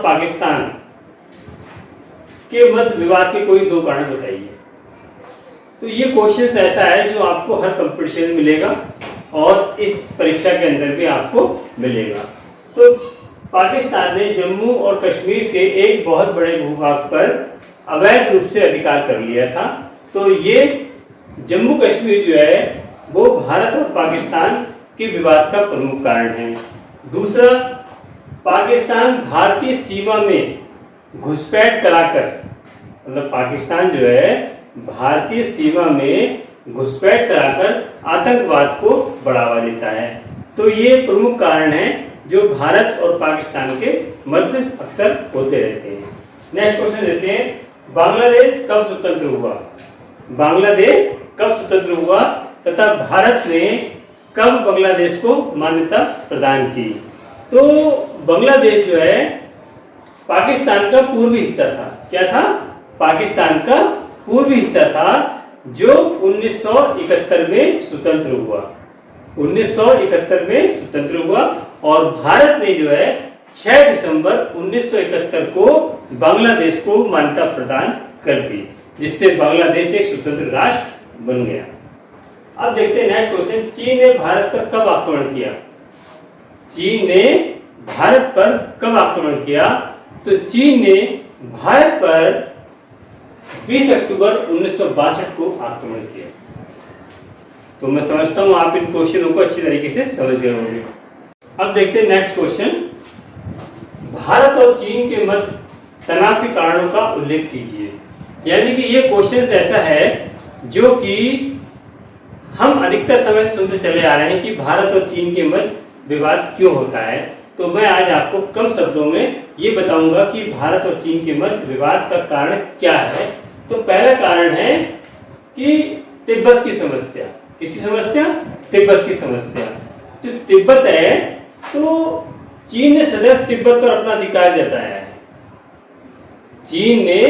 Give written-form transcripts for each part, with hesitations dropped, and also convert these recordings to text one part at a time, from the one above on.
पाकिस्तान के मध्य विवाद के कोई दो कारण बताइए। तो ये क्वेश्चन ऐसा है जो आपको हर कंपटीशन में मिलेगा और इस परीक्षा के अंदर भी आपको मिलेगा। तो पाकिस्तान ने जम्मू और कश्मीर के एक बहुत बड़े भूभाग पर अवैध रूप से अधिकार कर लिया था। तो ये जम्मू कश्मीर जो है वो भारत और पाकिस्तान के विवाद का प्रमुख कारण है। दूसरा, पाकिस्तान भारतीय सीमा में घुसपैठ कराकर, मतलब पाकिस्तान जो है भारतीय सीमा में घुसपैठ कराकर आतंकवाद को बढ़ावा देता है। तो ये प्रमुख कारण है जो भारत और पाकिस्तान के मध्य अक्सर होते रहते हैं। नेक्स्ट क्वेश्चन देते हैं, बांग्लादेश कब स्वतंत्र हुआ? बांग्लादेश कब स्वतंत्र हुआ तथा भारत ने कब बांग्लादेश को मान्यता प्रदान की? तो बांग्लादेश जो है पाकिस्तान का पूर्वी हिस्सा था। क्या था? पाकिस्तान का पूर्वी हिस्सा था जो 1971 में स्वतंत्र हुआ। 1971 में स्वतंत्र हुआ और भारत ने जो है 6 दिसंबर 1971 को बांग्लादेश को मान्यता प्रदान कर दी, जिससे बांग्लादेश एक स्वतंत्र राष्ट्र बन गया। अब देखते हैं नेक्स्ट क्वेश्चन, चीन ने भारत पर कब आक्रमण किया? चीन ने भारत पर कब आक्रमण किया? तो चीन ने भारत पर 20 अक्टूबर 1962 को आक्रमण किया। तो मैं समझता हूं आप इन क्वेश्चनों को अच्छी तरीके से समझ गए होंगे। अब देखते हैं नेक्स्ट क्वेश्चन, भारत और चीन के मध्य तनाव के कारणों का उल्लेख कीजिए। यानी कि ये क्वेश्चन ऐसा है जो कि हम अधिकतर समय सुनते चले आ रहे हैं कि भारत और चीन के मध्य विवाद क्यों होता है। तो मैं आज आपको कम शब्दों में ये बताऊंगा कि भारत और चीन के मध्य विवाद का कारण क्या है। तो पहला कारण है कि तिब्बत की समस्या। किसकी समस्या? तिब्बत की समस्या। तो तिब्बत है तो चीन ने सदैव तिब्बत पर अपना अधिकार जताया है। चीन ने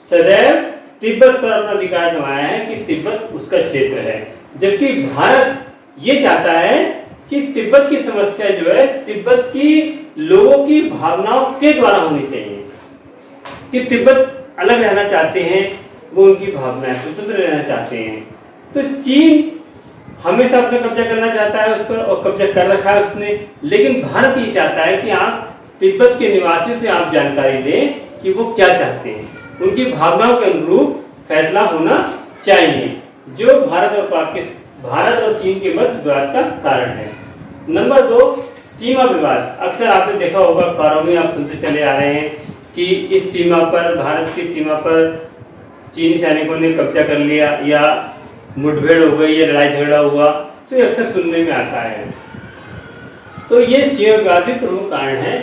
सदैव तिब्बत पर अपना अधिकार जमाया है कि तिब्बत उसका क्षेत्र है, जबकि भारत ये चाहता है कि तिब्बत की समस्या जो है तिब्बत की लोगों की भावनाओं के द्वारा होनी चाहिए, कि तिब्बत अलग रहना चाहते हैं, वो उनकी भावनाएं स्वतंत्र रहना चाहते हैं। तो चीन हमेशा अपना कब्जा करना चाहता है उस पर और कब्जा कर रखा है उसने, लेकिन भारत ये चाहता है कि आप तिब्बत के निवासियों से आप जानकारी लें कि वो क्या चाहते हैं, उनकी भावनाओं के अनुरूप फैसला होना चाहिए, जो भारत और चीन के मध्य विवाद का कारण है। नंबर 2, सीमा विवाद। अक्सर आपने देखा होगा, अखबारों में आप सुनते चले आ रहे हैं कि इस सीमा पर, भारत की सीमा पर चीनी सैनिकों ने कब्जा कर लिया या मुठभेड़ हो गई या लड़ाई झगड़ा हुआ, तो ये अक्सर सुनने में आता है। तो ये सीमा विवाद के प्रमुख कारण है।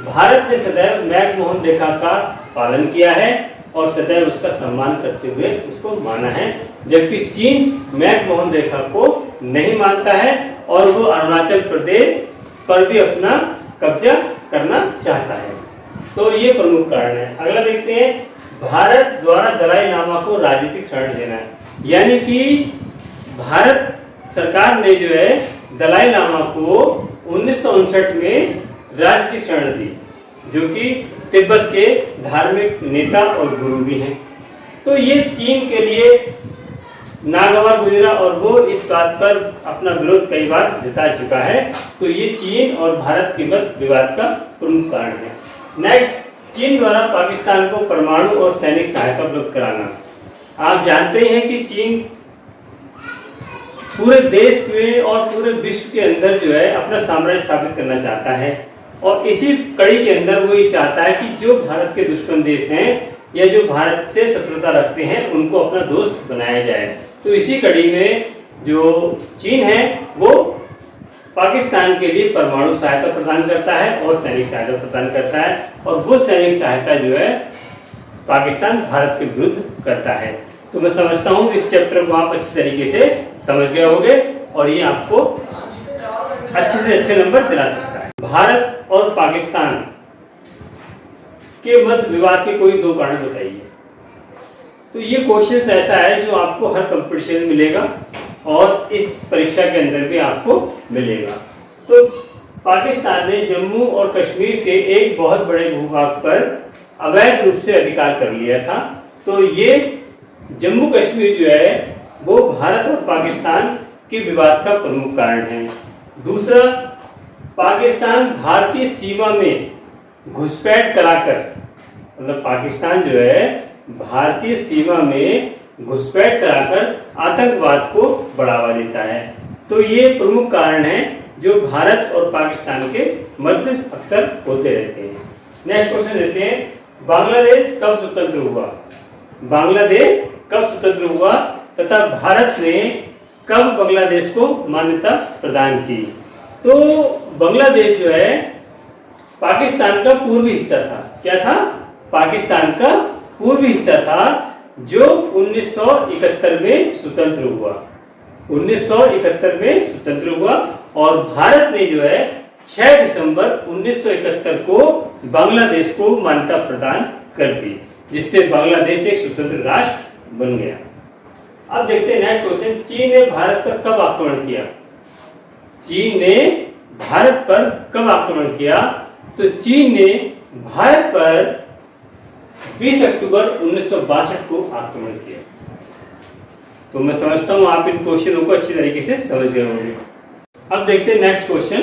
भारत ने सदैव मैकमोहन रेखा का पालन किया है और सदैव उसका सम्मान करते हुए उसको माना है, जबकि चीन मैकमोहन रेखा को नहीं मानता है और वो अरुणाचल प्रदेश पर भी अपना कब्जा करना चाहता है। तो ये प्रमुख कारण है। अगला देखते हैं, भारत द्वारा दलाई लामा को राजनीतिक शरण देना है। यानी कि भारत सरकार ने जो है दलाई लामा को 1959 में राजनीतिक शरण दी, जो कि तिब्बत के धार्मिक नेता और गुरु भी हैं। तो ये चीन के लिए नागवार गुजरा और वो इस बात पर अपना विरोध कई बार जता चुका है। तो ये चीन और भारत के मध्य विवाद का प्रमुख कारण है। नेक्स्ट, चीन द्वारा पाकिस्तान को परमाणु और सैनिक सहायता उपलब्ध कराना। आप जानते हैं कि चीन पूरे देश में और पूरे विश्व के अंदर जो है अपना साम्राज्य स्थापित करना चाहता है और इसी कड़ी के अंदर वो ये चाहता है कि जो भारत के दुश्मन देश हैं या जो भारत से शत्रुता रखते हैं उनको अपना दोस्त बनाया जाए। तो इसी कड़ी में जो चीन है वो पाकिस्तान के लिए परमाणु सहायता प्रदान करता है और सैनिक सहायता प्रदान करता है, और वो सैनिक सहायता जो है पाकिस्तान भारत के विरुद्ध करता है। तो मैं समझता हूँ इस चैप्टर को आप अच्छी तरीके से समझ गए होंगे और ये आपको अच्छे से अच्छे नंबर दिला सकता है। भारत और पाकिस्तान के मध्य विवाद के कोई दो कारण बताइए। तो ये क्वेश्चन ऐसा है जो आपको हर कंपटीशन में मिलेगा और इस परीक्षा के अंदर भी आपको मिलेगा। तो पाकिस्तान ने जम्मू और कश्मीर के एक बहुत बड़े भूभाग पर अवैध रूप से अधिकार कर लिया था। तो ये जम्मू कश्मीर जो है वो भारत और पाकिस्तान के विवाद का प्रमुख कारण है। दूसरा, पाकिस्तान भारतीय सीमा में घुसपैठ कराकर, मतलब पाकिस्तान जो है भारतीय सीमा में घुसपैठ कराकर आतंकवाद को बढ़ावा देता है। तो ये प्रमुख कारण है जो भारत और पाकिस्तान के मध्य अक्सर होते रहते हैं। नेक्स्ट क्वेश्चन देते हैं, बांग्लादेश कब स्वतंत्र हुआ? बांग्लादेश कब स्वतंत्र हुआ तथा भारत ने कब बांग्लादेश को मान्यता प्रदान की? तो बांग्लादेश जो है पाकिस्तान का पूर्वी हिस्सा था। क्या था? पाकिस्तान का पूर्वी हिस्सा था जो 1971 में स्वतंत्र हुआ। 1971 में स्वतंत्र हुआ और भारत ने जो है 6 दिसंबर 1971 को बांग्लादेश को मान्यता प्रदान कर दी, जिससे बांग्लादेश एक स्वतंत्र राष्ट्र बन गया। अब देखते हैं नेक्स्ट क्वेश्चन, चीन ने भारत पर कब आक्रमण किया? चीन ने भारत पर कब आक्रमण किया? तो चीन ने भारत पर 20 अक्टूबर 1962 को आक्रमण किया। तो मैं समझता हूं आप इन क्वेश्चनों को अच्छी तरीके से समझ गए होंगे। अब देखते हैं नेक्स्ट क्वेश्चन,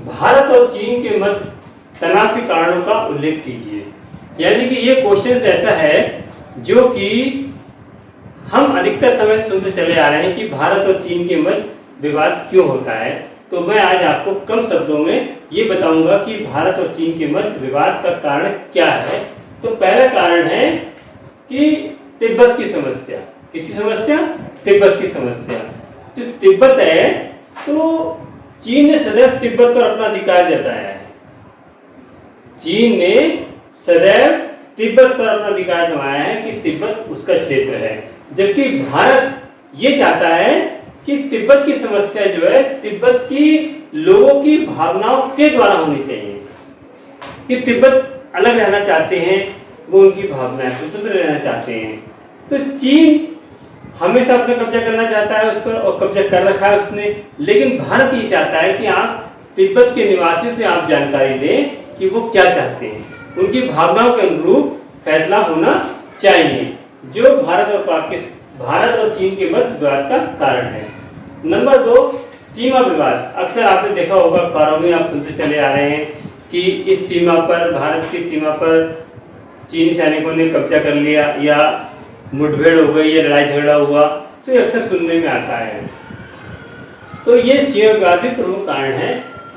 भारत और चीन के मध्य तनाव के कारणों का उल्लेख कीजिए। यानी कि ये क्वेश्चन ऐसा है जो कि हम अधिकतर समय सुनते चले आ रहे हैं कि भारत और चीन के मध्य विवाद क्यों होता है। तो मैं आज आपको कम शब्दों में ये बताऊंगा कि भारत और चीन के मध्य विवाद का कारण क्या है। तो पहला कारण है कि तिब्बत की समस्या। किसकी समस्या? तिब्बत की समस्या। तो तिब्बत है तो चीन ने सदैव तिब्बत पर अपना अधिकार जताया है। चीन ने सदैव तिब्बत पर अपना अधिकार जमाया है कि तिब्बत उसका क्षेत्र है, जबकि भारत ये चाहता है कि तिब्बत की समस्या जो है तिब्बत की लोगों की भावनाओं के द्वारा होनी चाहिए, कि तिब्बत अलग रहना चाहते हैं, वो उनकी भावनाएं स्वतंत्र रहना चाहते हैं। तो चीन हमेशा अपना कब्जा करना चाहता है उस पर और कब्जा कर रखा है उसने, लेकिन भारत ये चाहता है कि आप तिब्बत के निवासियों से आप जानकारी लें कि वो क्या चाहते हैं, उनकी भावनाओं के अनुरूप फैसला होना चाहिए, जो भारत और चीन के मध्य विवाद का कारण है। नंबर 2, सीमा विवाद। अक्सर आपने देखा होगा, अखबारों में आप सुनते चले आ रहे हैं कि इस सीमा पर, भारत की सीमा पर चीनी सैनिकों ने कब्जा कर लिया या मुठभेड़ हो गई या लड़ाई झगड़ा हुआ, तो ये अक्सर सुनने में आता है। तो ये सीमा विवाद के प्रमुख कारण है।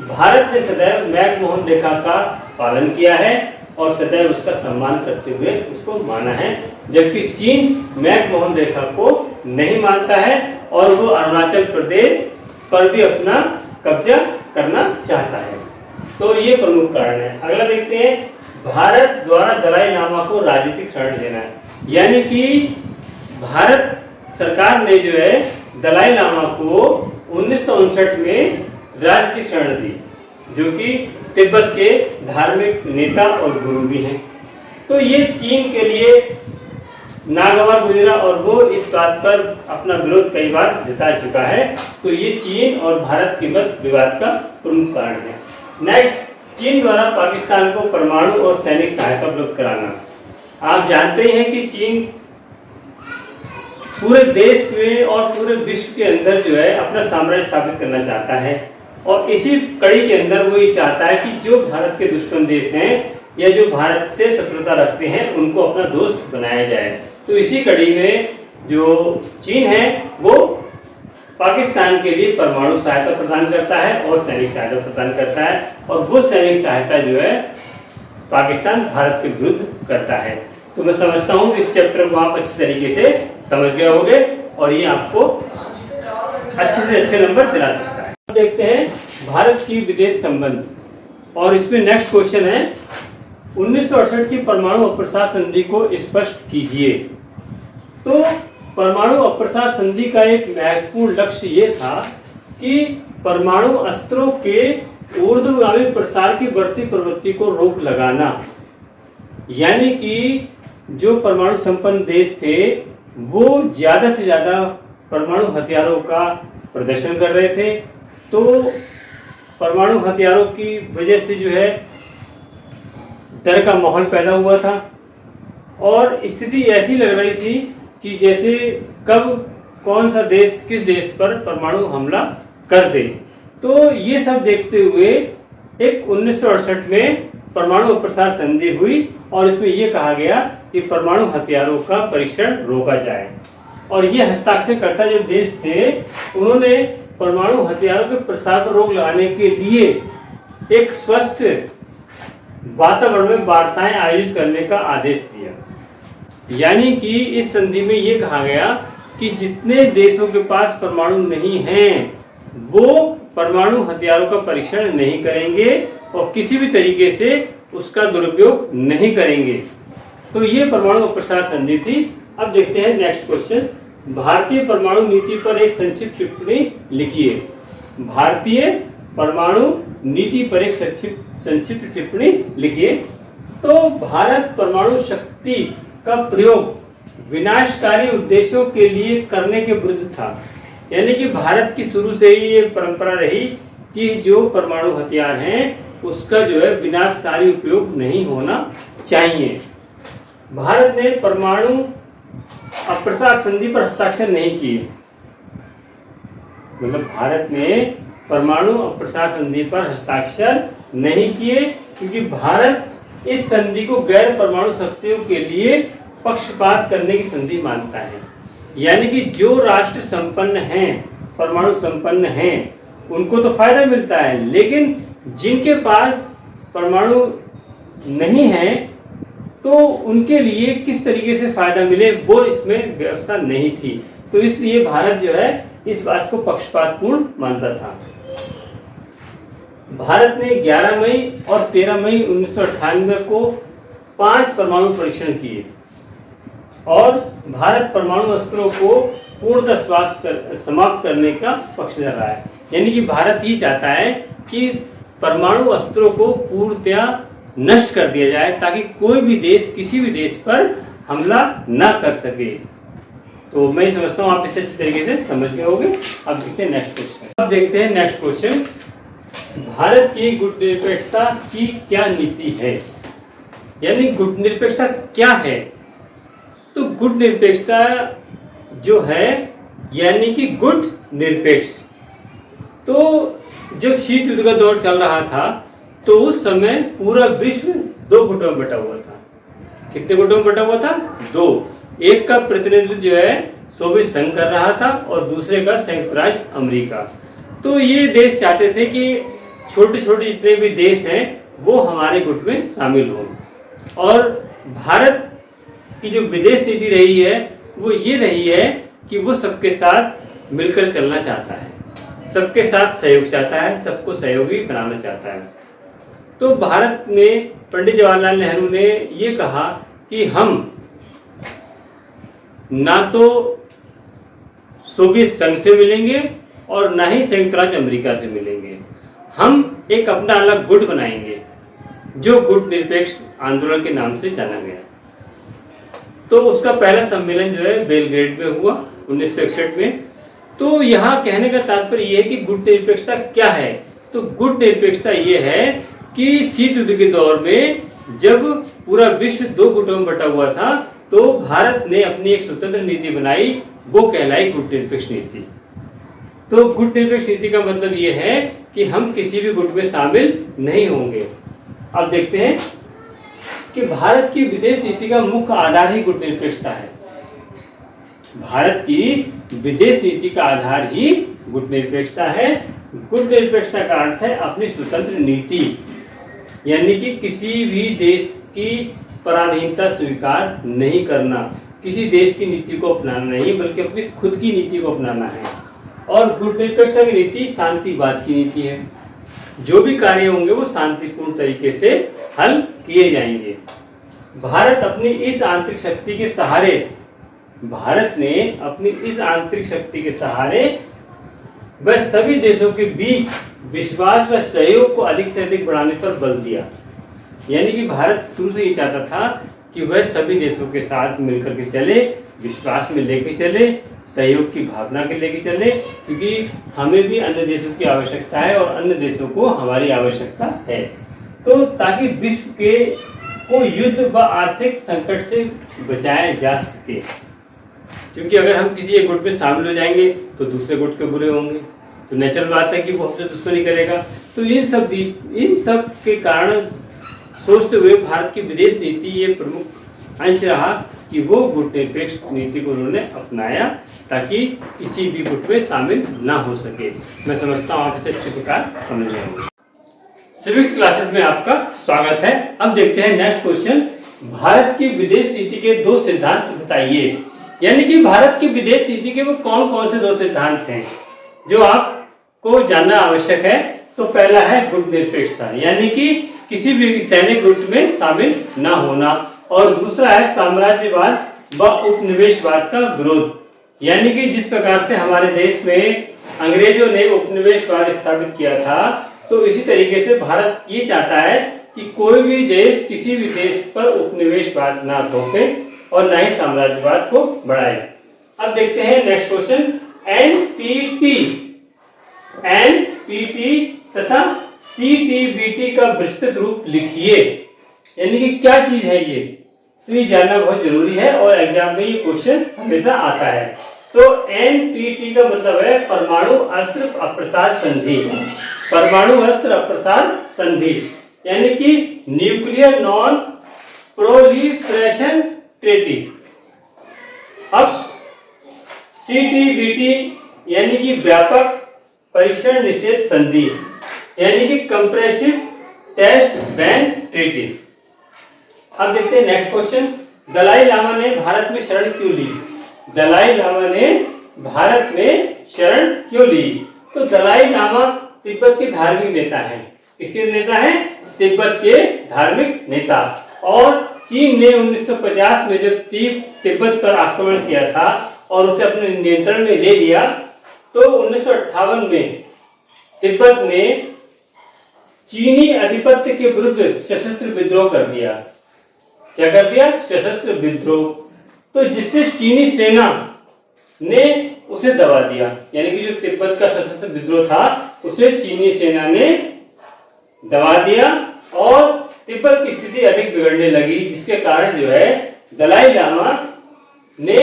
भारत ने सदैव मैक-मोहन रेखा का पालन किया है और सदैव उसका सम्मान करते हुए उसको माना है, जबकि चीन मैक-मोहन रेखा को नहीं मानता है और वो अरुणाचल प्रदेश पर भी अपना कब्जा करना चाहता है। तो ये प्रमुख कारण है। अगला देखते हैं, भारत द्वारा दलाई लामा को राजनीतिक शरण देना है। यानी कि भारत सरकार ने जो है दलाई लामा को 1959 में राजनीतिक शरण दी, जो कि तिब्बत के धार्मिक नेता और गुरु भी हैं। तो ये चीन के लिए नागवार गुजरा और वो इस बात पर अपना विरोध कई बार जता चुका है। तो ये चीन और भारत के मध्य विवाद का प्रमुख कारण है। नेक्स्ट, चीन द्वारा पाकिस्तान को परमाणु और सैनिक सहायता उपलब्ध कराना। आप जानते हैं कि चीन पूरे देश में और पूरे विश्व के अंदर जो है अपना साम्राज्य स्थापित करना चाहता है, और इसी कड़ी के अंदर वो ये चाहता है कि जो भारत के दुश्मन देश हैं या जो भारत से शत्रुता रखते हैं उनको अपना दोस्त बनाया जाए। तो इसी कड़ी में जो चीन है वो पाकिस्तान के लिए परमाणु सहायता प्रदान करता है और सैनिक सहायता प्रदान करता है, और वो सैनिक सहायता जो है पाकिस्तान भारत के विरुद्ध करता है। तो मैं समझता हूँ इस चैप्टर को आप अच्छी तरीके से समझ गए होंगे और ये आपको अच्छे से अच्छे नंबर दिला सकता है। अब देखते हैं भारत की विदेश संबंध, और इसमें नेक्स्ट क्वेश्चन है 1968 की परमाणु अप्रसार संधि को स्पष्ट कीजिए। तो परमाणु अप्रसार संधि का एक महत्वपूर्ण लक्ष्य ये था कि परमाणु अस्त्रों के ऊर्ध्वगामी प्रसार की बढ़ती प्रवृत्ति को रोक लगाना। यानी कि जो परमाणु संपन्न देश थे वो ज़्यादा से ज़्यादा परमाणु हथियारों का प्रदर्शन कर रहे थे, तो परमाणु हथियारों की वजह से जो है डर का माहौल पैदा हुआ था और स्थिति ऐसी लग रही थी कि जैसे कब कौन सा देश किस देश पर परमाणु हमला कर दे। तो ये सब देखते हुए एक 1968 में परमाणु अप्रसार संधि हुई और इसमें यह कहा गया कि परमाणु हथियारों का परीक्षण रोका जाए। और ये हस्ताक्षरकर्ता जो देश थे उन्होंने परमाणु हथियारों के प्रसार पर रोक लगाने के लिए एक स्वस्थ वातावरण में वार्ताएं आयोजित करने का आदेश दिया। यानी कि इस संधि में ये कहा गया कि जितने देशों के पास परमाणु नहीं हैं वो परमाणु हथियारों का परीक्षण नहीं करेंगे और किसी भी तरीके से उसका दुरुपयोग नहीं करेंगे। तो ये परमाणु अप्रसार संधि थी। अब देखते हैं नेक्स्ट क्वेश्चन। भारतीय परमाणु नीति पर एक संक्षिप्त टिप्पणी लिखिए। भारतीय परमाणु नीति पर एक संक्षिप्त टिप्पणी लिखिए। तो भारत परमाणु शक्ति का प्रयोग विनाशकारी उद्देश्यों के लिए करने के विरुद्ध था। यानी कि भारत की शुरू से ही ये परंपरा रही कि जो परमाणु हथियार हैं उसका जो है विनाशकारी उपयोग नहीं होना चाहिए। भारत ने परमाणु अप्रसार संधि पर हस्ताक्षर नहीं किए। मतलब भारत ने परमाणु अप्रसार संधि पर हस्ताक्षर नहीं किए क्योंकि भारत इस संधि को गैर परमाणु शक्तियों के लिए पक्षपात करने की संधि मानता है। यानी कि जो राष्ट्र संपन्न हैं, परमाणु संपन्न हैं, उनको तो फायदा मिलता है, लेकिन जिनके पास परमाणु नहीं है तो उनके लिए किस तरीके से फायदा मिले वो इसमें व्यवस्था नहीं थी। तो इसलिए भारत जो है इस बात को पक्षपातपूर्ण मानता था। भारत ने 11 मई और 13 मई 1998 को 5 परमाणु परीक्षण किए और भारत परमाणु अस्त्रों को पूर्णतः समाप्त करने का पक्षधर रहा है। यानी कि भारत ये चाहता है कि परमाणु अस्त्रों को पूर्णतः नष्ट कर दिया जाए ताकि कोई भी देश किसी भी देश पर हमला न कर सके। तो मैं समझता हूँ आप इसे अच्छी तरीके से समझ गए होंगे। अब देखते हैं नेक्स्ट क्वेश्चन। अब देखते हैं नेक्स्ट क्वेश्चन। भारत की गुटनिरपेक्षता की क्या नीति है? यानी गुटनिरपेक्षता क्या है? तो गुटनिरपेक्षता जो है यानी कि गुट निरपेक्ष। तो जब शीत युद्ध का दौर चल रहा था तो उस समय पूरा विश्व 2 गुटों में बटा हुआ था। कितने गुटों में बटा हुआ था? 2। एक का प्रतिनिधित्व जो है सोवियत संघ कर रहा था और दूसरे का संयुक्त राज्य अमेरिका। तो ये देश चाहते थे कि छोटे छोटे जितने भी देश हैं वो हमारे गुट में शामिल हों। और भारत की जो विदेश नीति रही है वो ये रही है कि वो सबके साथ मिलकर चलना चाहता है, सबके साथ सहयोग चाहता है, सबको सहयोगी बनाना चाहता है। तो भारत में पंडित जवाहरलाल नेहरू ने ये कहा कि हम ना तो सोवियत संघ से मिलेंगे और ना ही संयुक्त राज्य अमेरिका से मिलेंगे, हम एक अपना अलग गुट बनाएंगे जो गुट निरपेक्ष आंदोलन के नाम से जाना गया। तो उसका पहला सम्मेलन जो है बेलग्रेड में हुआ 1961 में। तो यहाँ कहने का तात्पर्य यह है कि गुट निरपेक्षता क्या है? तो गुट निरपेक्षता ये है कि शीत युद्ध के दौर में जब पूरा विश्व 2 गुटों में बटा हुआ था तो भारत ने अपनी एक स्वतंत्र नीति बनाई, वो कहलाई गुट निरपेक्ष नीति। तो गुट निरपेक्ष नीति का मतलब ये है कि हम किसी भी गुट में शामिल नहीं होंगे। अब देखते हैं कि भारत की विदेश नीति का मुख्य आधार ही गुट निरपेक्षता है। भारत की विदेश नीति का आधार ही गुट निरपेक्षता है। गुट निरपेक्षता का अर्थ है अपनी स्वतंत्र नीति, यानी कि किसी भी देश की पराधीनता स्वीकार नहीं करना, किसी देश की नीति को अपनाना नहीं बल्कि अपनी खुद की नीति को अपनाना है। और गुट निरपेक्षता की नीति शांतिवाद की नीति है। जो भी कार्य होंगे वो शांतिपूर्ण तरीके से हल किए जाएंगे। भारत अपनी इस आंतरिक शक्ति के सहारे, भारत ने अपनी इस आंतरिक शक्ति के सहारे वह सभी देशों के बीच विश्वास व सहयोग को अधिक से अधिक बढ़ाने पर बल दिया। यानी कि भारत शुरू से ये चाहता था कि वह सभी देशों के साथ मिलकर के चले, विश्वास में लेके चले सहयोग की भावना के लेके चले, क्योंकि हमें भी अन्य देशों की आवश्यकता है और अन्य देशों को हमारी आवश्यकता है। तो ताकि विश्व के को युद्ध व आर्थिक संकट से बचाया जा सके, क्योंकि अगर हम किसी एक गुट में शामिल हो जाएंगे तो दूसरे गुट के बुरे होंगे, तो नेचुरल बात है कि वो हमसे दुश्मनी करेगा। तो इन सब के कारण सोचते हुए भारत की विदेश नीति ये प्रमुख अंश रहा कि वो गुटनिरपेक्ष नीति को उन्होंने अपनाया ताकि किसी भी गुट में शामिल ना हो सके। मैं समझता हूँ आप इसे अच्छे प्रकार समझ गए होंगे। सिविक्स क्लासेस में आपका स्वागत है। अब देखते हैं नेक्स्ट क्वेश्चन, भारत की विदेश नीति के 2 सिद्धांत बताइए। यानी कि भारत की विदेश नीति के वो कौन कौन से 2 सिद्धांत हैं जो आपको जानना आवश्यक है। तो पहला है गुटनिरपेक्षता, यानी कि किसी भी सैनिक गुट में शामिल ना होना, और दूसरा है साम्राज्यवाद व उपनिवेशवाद का विरोध। यानी कि जिस प्रकार से हमारे देश में अंग्रेजों ने उपनिवेशवाद स्थापित किया था, तो इसी तरीके से भारत ये चाहता है कि कोई भी देश किसी भी देश पर उपनिवेशवाद ना थोपे और ना ही साम्राज्यवाद को बढ़ाए। अब देखते हैं नेक्स्ट क्वेश्चन, एनपीटी तथा सीटीबीटी का विस्तृत रूप लिखिए। यानी कि क्या चीज है ये, तो ये जानना बहुत जरूरी है और एग्जाम में ये क्वेश्चन हमेशा आता है। तो एनपीटी का मतलब है परमाणु अस्त्र अप्रसार संधि। परमाणु अस्त्र अप्रसार संधि यानी कि न्यूक्लियर नॉन प्रोलिफरेशन ट्रीटी। अब सीटीबीटी यानी कि व्यापक परीक्षण निषेध संधि, यानी कि कंप्रेसिव टेस्ट बैन ट्रीटी। अब देखते हैं नेक्स्ट क्वेश्चन, दलाई लामा ने भारत में शरण क्यों ली। दलाई लामा ने भारत में शरण क्यों ली। तो दलाई लामा तिब्बत के धार्मिक नेता हैं। किसके नेता हैं? तिब्बत के धार्मिक नेता। और चीन ने 1950 में जब तिब्बत पर आक्रमण किया था और उसे अपने नियंत्रण में ले लिया, तो 1958 में तिब्बत ने चीनी अधिपत्य के विरुद्ध सशस्त्र विद्रोह कर दिया। क्या कर दिया? सशस्त्र विद्रोह। तो जिससे चीनी सेना ने उसे दबा दिया, यानी कि जो तिब्बत का सशस्त्र विद्रोह था उसे चीनी सेना ने दबा दिया और तिब्बत की स्थिति अधिक बिगड़ने लगी, जिसके कारण जो है दलाई लामा ने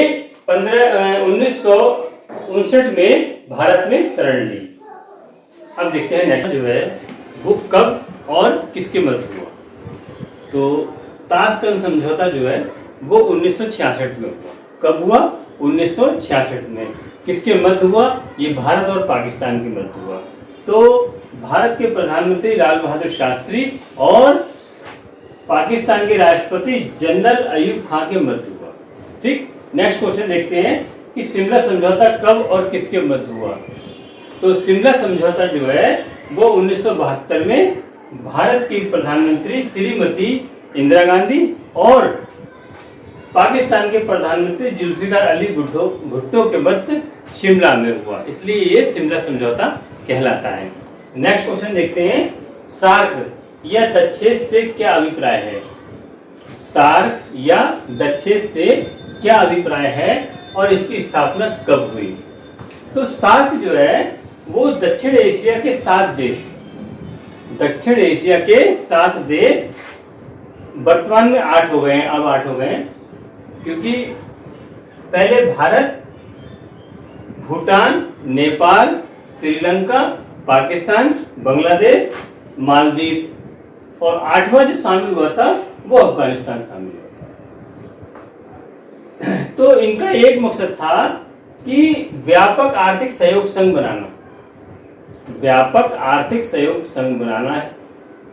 1959 में भारत में शरण ली। अब देखते हैं नेक्स्ट जो है वो कब और किसके मध्य हुआ। तो ताशकंद समझौता जो है वो 1966 में हुआ। कब हुआ? 1966 में। किसके मध्य हुआ? ये भारत और पाकिस्तान के मध्य हुआ। तो भारत के प्रधानमंत्री लाल बहादुर शास्त्री और पाकिस्तान के राष्ट्रपति जनरल अयूब खान के मध्य हुआ। ठीक, नेक्स्ट क्वेश्चन देखते हैं कि शिमला समझौता कब और किसके मध्य हुआ। तो शिमला समझौता जो है वो 1972 में भारत की प्रधानमंत्री श्रीमती इंदिरा गांधी और पाकिस्तान के प्रधानमंत्री जुल्फिकार अली भुट्टो के मध्य शिमला में हुआ, इसलिए ये शिमला समझौता कहलाता है। नेक्स्ट क्वेश्चन देखते हैं, सार्क या दक्षेस से क्या अभिप्राय है। सार्क या दक्षेस से क्या अभिप्राय है और इसकी स्थापना कब हुई। तो सार्क जो है वो दक्षिण एशिया के 7 देश, दक्षिण एशिया के 7 देश, वर्तमान में 8 हो गए हैं, अब 8 हो गए हैं, क्योंकि पहले भारत, भूटान, नेपाल, श्रीलंका, पाकिस्तान, बांग्लादेश, मालदीव और 8वां जो शामिल हुआ था वो अफगानिस्तान शामिल हुआ था। तो इनका एक मकसद था कि व्यापक आर्थिक सहयोग संघ बनाना। व्यापक आर्थिक सहयोग संघ बनाना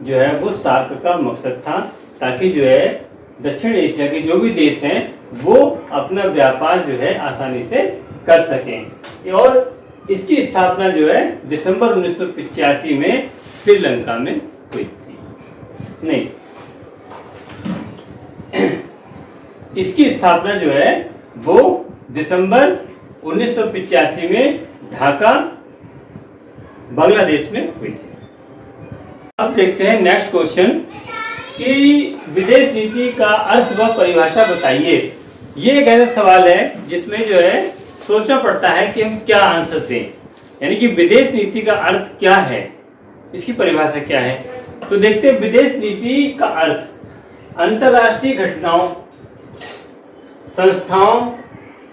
जो है वो सार्क का मकसद था, ताकि जो है दक्षिण एशिया के जो भी देश हैं वो अपना व्यापार जो है आसानी से कर सकें। और इसकी स्थापना जो है दिसंबर 1985 में श्रीलंका में हुई थी। नहीं, इसकी स्थापना जो है वो दिसंबर 1985 में ढाका, बांग्लादेश में हुई थी। अब देखते हैं नेक्स्ट क्वेश्चन कि विदेश नीति का अर्थ व परिभाषा बताइए। ये एक ऐसा सवाल है जिसमें जो है सोचना पड़ता है कि हम क्या आंसर दें, यानी कि विदेश नीति का अर्थ क्या है, इसकी परिभाषा क्या है। तो देखते हैं, विदेश नीति का अर्थ अंतर्राष्ट्रीय घटनाओं, संस्थाओं,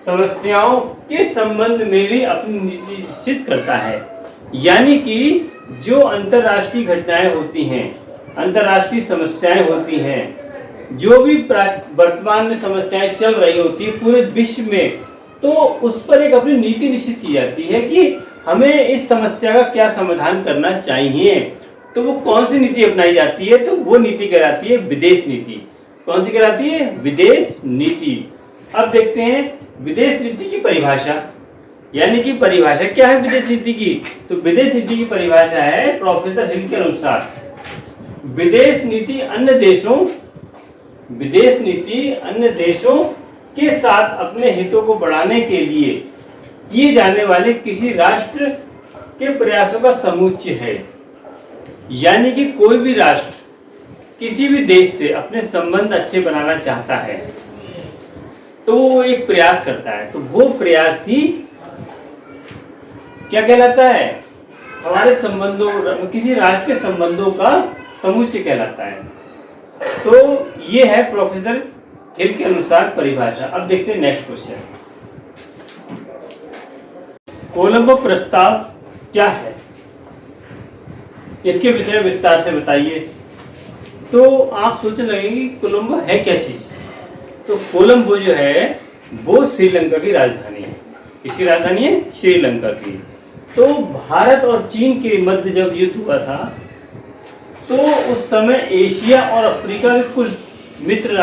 समस्याओं के संबंध में भी अपनी नीति निश्चित करता है। यानी कि जो अंतर्राष्ट्रीय घटनाएं होती हैं, अंतर्राष्ट्रीय समस्याएं होती हैं, जो भी वर्तमान में समस्याएं चल रही होती है पूरे विश्व में, तो उस पर एक अपनी नीति निश्चित की जाती है कि हमें इस समस्या का क्या समाधान करना चाहिए। तो वो कौन सी नीति अपनाई जाती है, तो वो नीति कहलाती है विदेश नीति। कौन सी कहलाती है? विदेश नीति। अब देखते हैं विदेश नीति की परिभाषा, यानी कि परिभाषा क्या है विदेश नीति की। तो विदेश नीति की परिभाषा है प्रोफेसर हिल के अनुसार, विदेश नीति अन्य देशों के साथ अपने हितों को बढ़ाने के लिए किए जाने वाले किसी राष्ट्र के प्रयासों का समुच्चय है। यानी कि कोई भी राष्ट्र किसी भी देश से अपने संबंध अच्छे बनाना चाहता है तो वो एक प्रयास करता है, तो वो प्रयास ही क्या कहलाता है? हमारे संबंधों, किसी राष्ट्र के संबंधों का समुच्चय कहलाता है। तो ये है प्रोफेसर हिल के अनुसार परिभाषा। अब देखते हैं नेक्स्ट क्वेश्चन, कोलंबो प्रस्ताव क्या है, इसके विषय में विस्तार से बताइए। तो आप सोचने लगेंगे कोलंबो है क्या चीज। तो कोलंबो जो है वो श्रीलंका की राजधानी है। किसकी राजधानी है? श्रीलंका की। तो भारत और चीन के मध्य जब युद्ध हुआ था तो उस समय एशिया और अफ्रीका के कुछ मित्र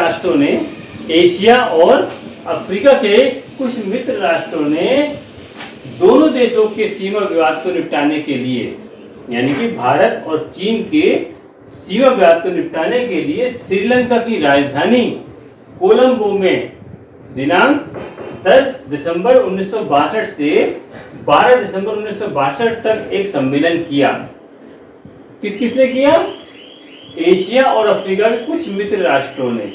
राष्ट्रों ने, दोनों देशों के सीमा विवाद को निपटाने के लिए, यानी कि भारत और चीन के सीमा विवाद को निपटाने के लिए श्रीलंका की राजधानी कोलंबो में दिनांक 10 दिसंबर 1962 से 12 दिसंबर 1962 तक एक सम्मेलन किया। किसने किया? एशिया और अफ्रीका के कुछ मित्र राष्ट्रों ने।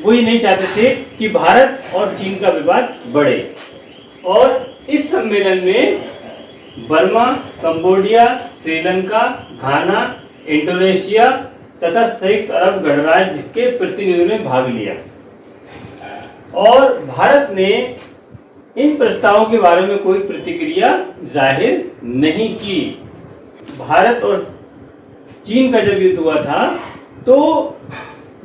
वो ये नहीं चाहते थे कि भारत और चीन का विवाद बढ़े, और इस सम्मेलन में बर्मा, कंबोडिया, श्रीलंका, घाना, इंडोनेशिया तथा संयुक्त अरब गणराज्य के प्रतिनिधियों ने भाग लिया। और भारत ने इन प्रस्तावों के बारे में कोई प्रतिक्रिया जाहिर नहीं की। भारत और चीन का जब युद्ध हुआ था तो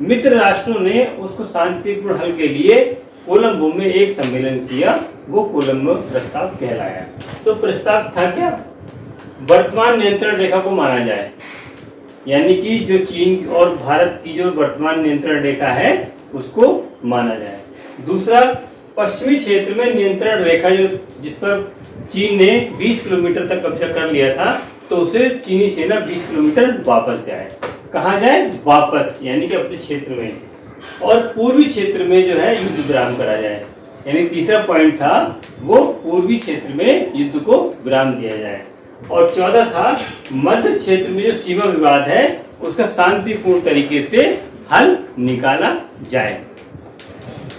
मित्र राष्ट्रों ने उसको शांतिपूर्ण हल के लिए कोलंबो में एक सम्मेलन किया, वो कोलंबो प्रस्ताव कहलाया। तो प्रस्ताव था क्या? वर्तमान नियंत्रण रेखा को माना जाए, यानी कि जो चीन और भारत की जो वर्तमान नियंत्रण रेखा है उसको माना जाए। दूसरा, पश्चिमी क्षेत्र में नियंत्रण रेखा जो जिस पर चीन ने 20 किलोमीटर तक कब्जा कर लिया था, तो उसे चीनी सेना 20 किलोमीटर वापस जाए। कहाँ जाए? वापस, यानी कि अपने क्षेत्र में। और पूर्वी क्षेत्र में जो है युद्ध विराम करा जाए, यानी तीसरा पॉइंट था वो पूर्वी क्षेत्र में युद्ध को विराम दिया जाए। और 14 था मध्य क्षेत्र में जो सीमा विवाद है उसका शांतिपूर्ण तरीके से हल निकाला जाए।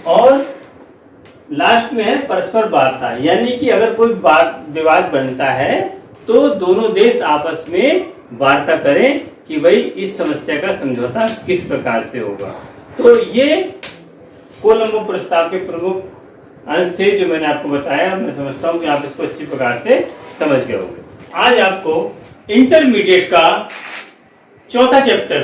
और लास्ट में है परस्पर वार्ता, यानी कि अगर कोई विवाद बनता है तो दोनों देश आपस में वार्ता करें कि भाई इस समस्या का समझौता किस प्रकार से होगा। तो ये कोलंबो प्रस्ताव के प्रमुख अंश थे जो मैंने आपको बताया। मैं समझता हूँ कि आप इसको अच्छी प्रकार से समझ गए होंगे। आज आपको इंटरमीडिएट का चौथा चैप्टर,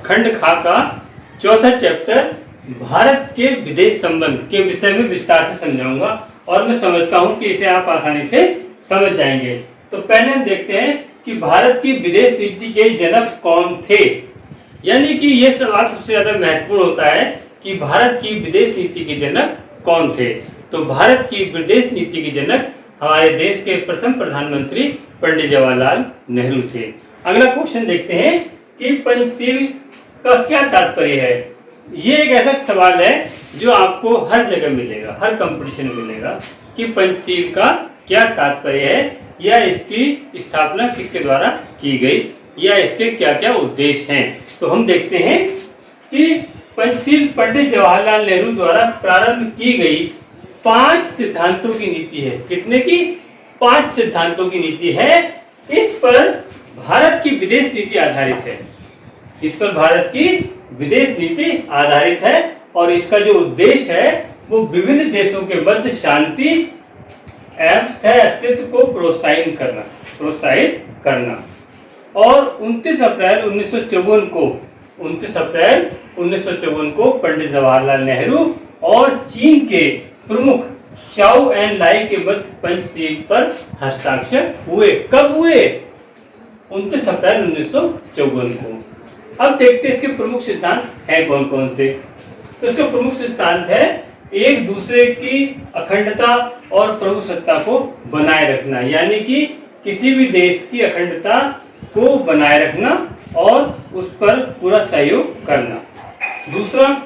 खंड खा का चौथा चैप्टर भारत के विदेश संबंध के विषय में विस्तार से समझाऊंगा, और मैं समझता हूं कि इसे आप आसानी से समझ जाएंगे। तो पहले हम देखते हैं कि भारत की विदेश नीति के जनक कौन थे। यानी कि यह सवाल सबसे ज्यादा महत्वपूर्ण होता है कि भारत की विदेश नीति के जनक कौन थे। तो भारत की विदेश नीति के जनक हमारे देश के प्रथम प्रधानमंत्री पंडित जवाहरलाल नेहरू थे। अगला क्वेश्चन देखते हैं कि पंचशील का क्या तात्पर्य है। ये एक ऐसा सवाल है जो आपको हर जगह मिलेगा, हर कंपटीशन में मिलेगा कि पंचशील का क्या तात्पर्य है, या इसकी स्थापना किसके द्वारा की गई, या इसके क्या क्या उद्देश्य हैं। तो हम देखते हैं कि पंचशील पंडित जवाहरलाल नेहरू द्वारा प्रारंभ की गई 5 सिद्धांतों की नीति है। कितने की? 5 सिद्धांतों की नीति है। इस पर भारत की विदेश नीति आधारित है। इस पर भारत की विदेश नीति आधारित है और इसका जो उद्देश्य है वो विभिन्न देशों के मध्य शांति एवं सह अस्तित्व को प्रोत्साहित करना। और 29 अप्रैल 1954 को पंडित जवाहरलाल नेहरू और चीन के प्रमुख चाउ एन लाई के मध्य पंचशील पर हस्ताक्षर हुए। कब हुए? 29 अप्रैल 1954 को। अब देखते हैं इसके प्रमुख सिद्धांत है कौन कौन से। तो इसका प्रमुख सिद्धांत है एक दूसरे की अखंडता और प्रभुसत्ता को बनाए रखना, यानी कि किसी भी देश की अखंडता को बनाए रखना और उस पर पूरा सहयोग करना। दूसरा,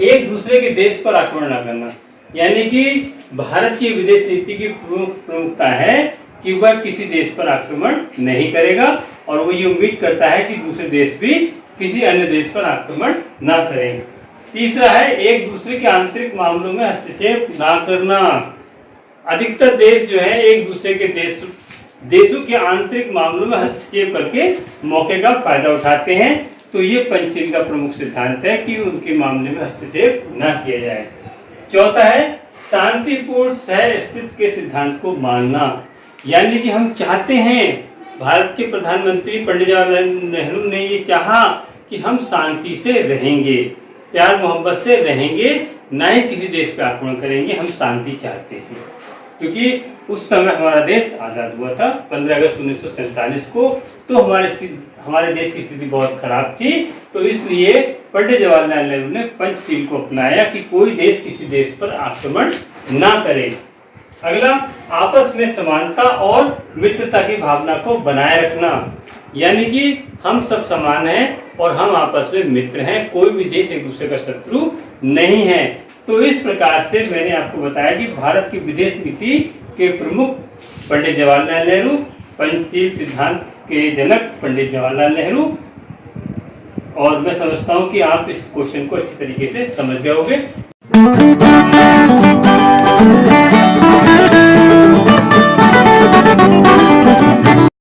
एक दूसरे के देश पर आक्रमण न करना, यानी कि भारत की विदेश नीति की प्रमुखता है कि वह किसी देश पर आक्रमण नहीं करेगा और वो ये उम्मीद करता है कि दूसरे देश भी किसी अन्य देश पर आक्रमण ना करें। तीसरा है एक दूसरे के आंतरिक मामलों में हस्तक्षेप ना करना। अधिकतर देश जो है एक दूसरे के देशों के आंतरिक मामलों में हस्तक्षेप करके मौके का फायदा उठाते हैं। तो ये पंचशील का प्रमुख सिद्धांत है कि उनके मामले में हस्तक्षेप न किया जाए। चौथा है शांतिपूर्ण सह अस्तित्व के सिद्धांत को मानना, यानी कि हम चाहते हैं, भारत के प्रधानमंत्री पंडित जवाहरलाल नेहरू ने ये चाहा कि हम शांति से रहेंगे, प्यार मोहब्बत से रहेंगे, ना ही किसी देश पर आक्रमण करेंगे। हम शांति चाहते हैं क्योंकि उस समय हमारा देश आज़ाद हुआ था 15 अगस्त 1947 को। तो हमारे देश की स्थिति बहुत खराब थी। तो इसलिए पंडित जवाहरलाल नेहरू ने पंचशील को अपनाया कि कोई देश किसी देश पर आक्रमण ना करे। अगला, आपस में समानता और मित्रता की भावना को बनाए रखना, यानी कि हम सब समान हैं और हम आपस में मित्र हैं, कोई भी देश एक दूसरे का शत्रु नहीं है। तो इस प्रकार से मैंने आपको बताया कि भारत की विदेश नीति के प्रमुख पंडित जवाहरलाल नेहरू, पंचशील सिद्धांत के जनक पंडित जवाहरलाल नेहरू। और मैं समझता हूं कि आप इस क्वेश्चन को अच्छी तरीके से समझ गए होंगे।